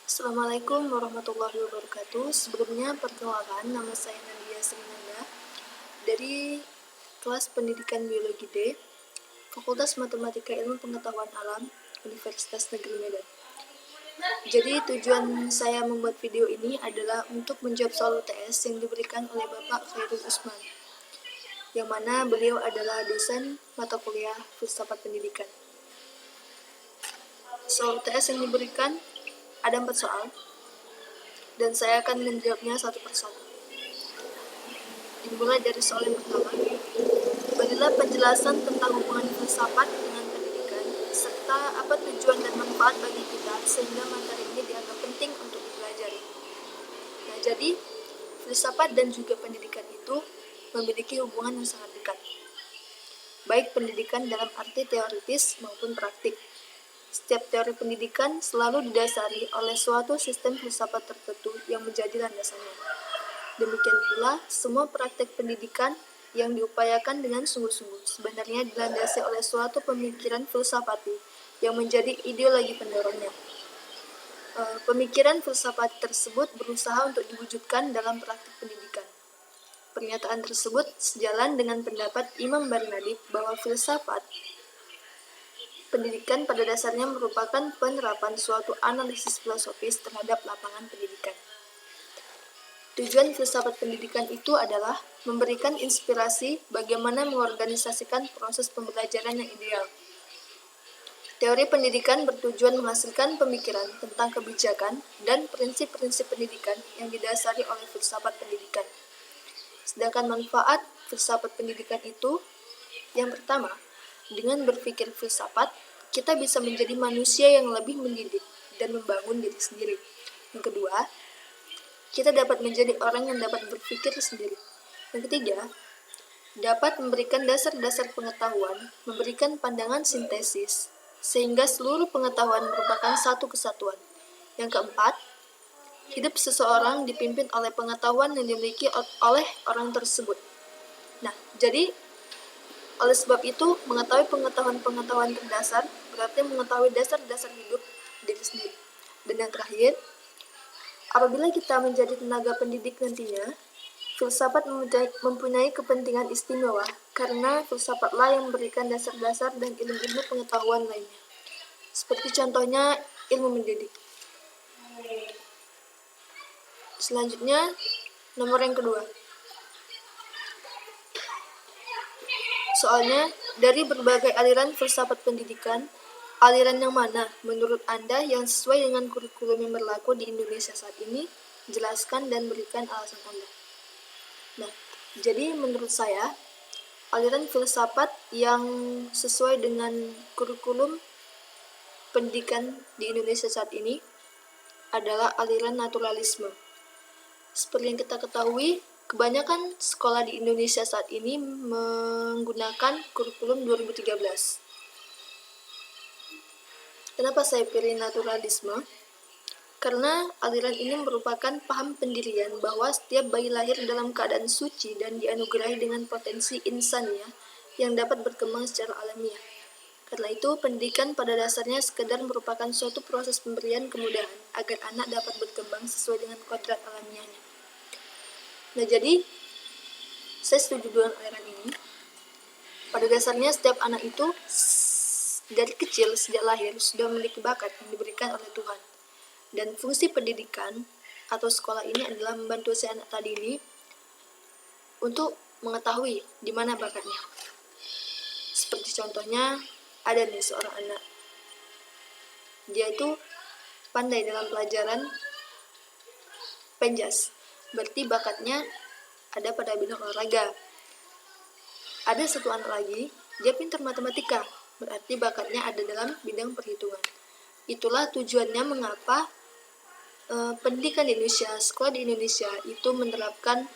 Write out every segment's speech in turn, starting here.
Assalamualaikum warahmatullahi wabarakatuh. Sebelumnya perkenalkan, nama saya Nadia Srinanda dari kelas pendidikan biologi D, Fakultas Matematika Ilmu Pengetahuan Alam, Universitas Negeri Medan. Jadi tujuan saya membuat video ini adalah untuk menjawab soal UTS yang diberikan oleh Bapak Khairul Usman, yang mana beliau adalah dosen mata kuliah Filsafat Pendidikan. Soal UTS yang diberikan ada 4 soal, dan saya akan menjawabnya satu persatu. Dimulai dari soal yang pertama. Berilah penjelasan tentang hubungan filsafat dengan pendidikan, serta apa tujuan dan manfaat bagi kita sehingga materi ini dianggap penting untuk dipelajari. Nah, jadi filsafat dan juga pendidikan itu memiliki hubungan yang sangat dekat. Baik pendidikan dalam arti teoritis maupun praktik. Setiap teori pendidikan selalu didasari oleh suatu sistem filsafat tertentu yang menjadi landasannya. Demikian pula, semua praktek pendidikan yang diupayakan dengan sungguh-sungguh sebenarnya dilandasi oleh suatu pemikiran filsafati yang menjadi ideologi pendorongnya. Pemikiran filsafat tersebut berusaha untuk diwujudkan dalam praktik pendidikan. Pernyataan tersebut sejalan dengan pendapat Imam Barnadib bahwa filsafat pendidikan pada dasarnya merupakan penerapan suatu analisis filosofis terhadap lapangan pendidikan. Tujuan filsafat pendidikan itu adalah memberikan inspirasi bagaimana mengorganisasikan proses pembelajaran yang ideal. Teori pendidikan bertujuan menghasilkan pemikiran tentang kebijakan dan prinsip-prinsip pendidikan yang didasari oleh filsafat pendidikan. Sedangkan manfaat filsafat pendidikan itu, yang pertama, dengan berpikir filsafat, kita bisa menjadi manusia yang lebih mendidik dan membangun diri sendiri. Yang kedua, kita dapat menjadi orang yang dapat berpikir sendiri. Yang ketiga, dapat memberikan dasar-dasar pengetahuan, memberikan pandangan sintesis, sehingga seluruh pengetahuan merupakan satu kesatuan. Yang keempat, hidup seseorang dipimpin oleh pengetahuan yang dimiliki oleh orang tersebut. Nah, jadi oleh sebab itu, mengetahui pengetahuan-pengetahuan terdasar berarti mengetahui dasar-dasar hidup diri sendiri. Dan yang terakhir, apabila kita menjadi tenaga pendidik nantinya, filsafat mempunyai kepentingan istimewa karena filsafatlah yang memberikan dasar-dasar dan ilmu-ilmu pengetahuan lainnya. Seperti contohnya ilmu mendidik. Selanjutnya, nomor yang kedua. Soalnya, dari berbagai aliran filsafat pendidikan, aliran yang mana menurut Anda yang sesuai dengan kurikulum yang berlaku di Indonesia saat ini? Jelaskan dan berikan alasan Anda. Nah, jadi menurut saya, aliran filsafat yang sesuai dengan kurikulum pendidikan di Indonesia saat ini adalah aliran naturalisme. Seperti yang kita ketahui, kebanyakan sekolah di Indonesia saat ini menggunakan kurikulum 2013. Kenapa saya pilih naturalisme? Karena aliran ini merupakan paham pendirian bahwa setiap bayi lahir dalam keadaan suci dan dianugerahi dengan potensi insania yang dapat berkembang secara alamiah. Karena itu, pendidikan pada dasarnya sekedar merupakan suatu proses pemberian kemudahan agar anak dapat berkembang sesuai dengan kodrat alamiahnya. Nah, jadi saya setuju dengan aliran ini. Pada dasarnya setiap anak itu dari kecil, sejak lahir, sudah memiliki bakat yang diberikan oleh Tuhan. Dan fungsi pendidikan atau sekolah ini adalah membantu si anak tadi ini untuk mengetahui di mana bakatnya. Seperti contohnya, ada nih seorang anak. Dia itu pandai dalam pelajaran penjas. Berarti bakatnya ada pada bidang olahraga. Ada satu anak lagi, dia pintar matematika. Berarti bakatnya ada dalam bidang perhitungan. Itulah tujuannya mengapa pendidikan di Indonesia, sekolah di Indonesia itu menerapkan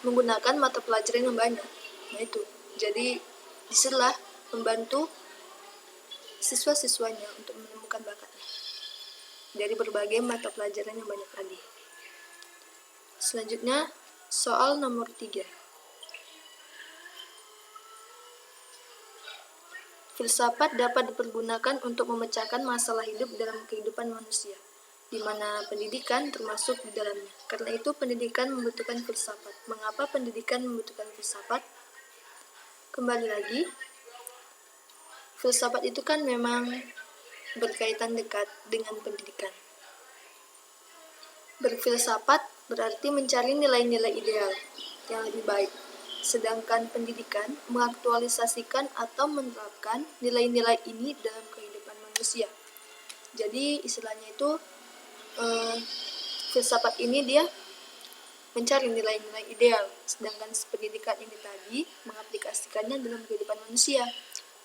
menggunakan mata pelajaran yang banyak. Nah itu, jadi disitulah membantu siswa-siswanya untuk menemukan bakatnya dari berbagai mata pelajaran yang banyak tadi. Selanjutnya, soal nomor 3. Filsafat dapat dipergunakan untuk memecahkan masalah hidup dalam kehidupan manusia. di mana pendidikan termasuk di dalamnya. Karena itu pendidikan membutuhkan filsafat. Mengapa pendidikan membutuhkan filsafat? Kembali lagi, filsafat itu kan memang berkaitan dekat dengan pendidikan. Berfilsafat berarti mencari nilai-nilai ideal yang lebih baik, sedangkan pendidikan mengaktualisasikan atau menerapkan nilai-nilai ini dalam kehidupan manusia. Jadi istilahnya itu filsafat ini dia mencari nilai-nilai ideal, sedangkan pendidikan ini tadi mengaplikasikannya dalam kehidupan manusia.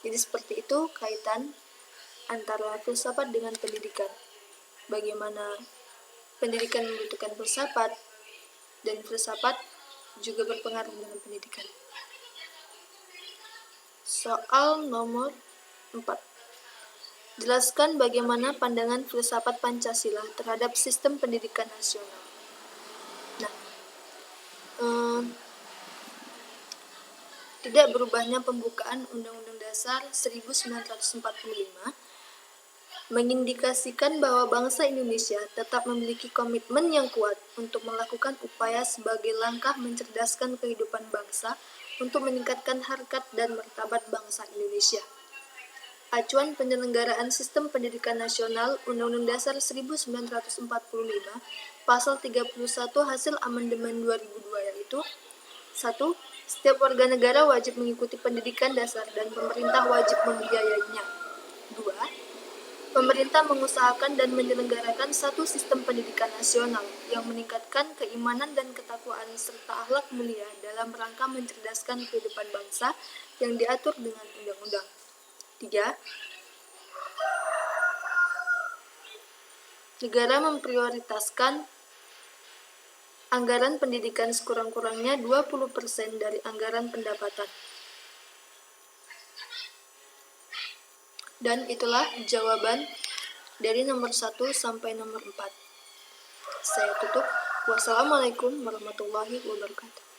Jadi seperti itu kaitan antara filsafat dengan pendidikan. Bagaimana pendidikan membutuhkan filsafat, dan filsafat juga berpengaruh dengan pendidikan. Soal nomor 4. Jelaskan bagaimana pandangan filsafat Pancasila terhadap sistem pendidikan nasional. Nah, tidak berubahnya pembukaan Undang-Undang Dasar 1945 mengindikasikan bahwa bangsa Indonesia tetap memiliki komitmen yang kuat untuk melakukan upaya sebagai langkah mencerdaskan kehidupan bangsa untuk meningkatkan harkat dan martabat bangsa Indonesia. Acuan penyelenggaraan sistem pendidikan nasional Undang-Undang Dasar 1945 Pasal 31 hasil amandemen 2002 yaitu 1. Setiap warga negara wajib mengikuti pendidikan dasar dan pemerintah wajib membiayainya. 2. Pemerintah mengusahakan dan menyelenggarakan satu sistem pendidikan nasional yang meningkatkan keimanan dan ketakwaan serta akhlak mulia dalam rangka mencerdaskan kehidupan bangsa yang diatur dengan undang-undang. 3. Negara memprioritaskan anggaran pendidikan sekurang-kurangnya 20% dari anggaran pendapatan. Dan itulah jawaban dari nomor 1 sampai nomor 4. Saya tutup. Wassalamualaikum warahmatullahi wabarakatuh.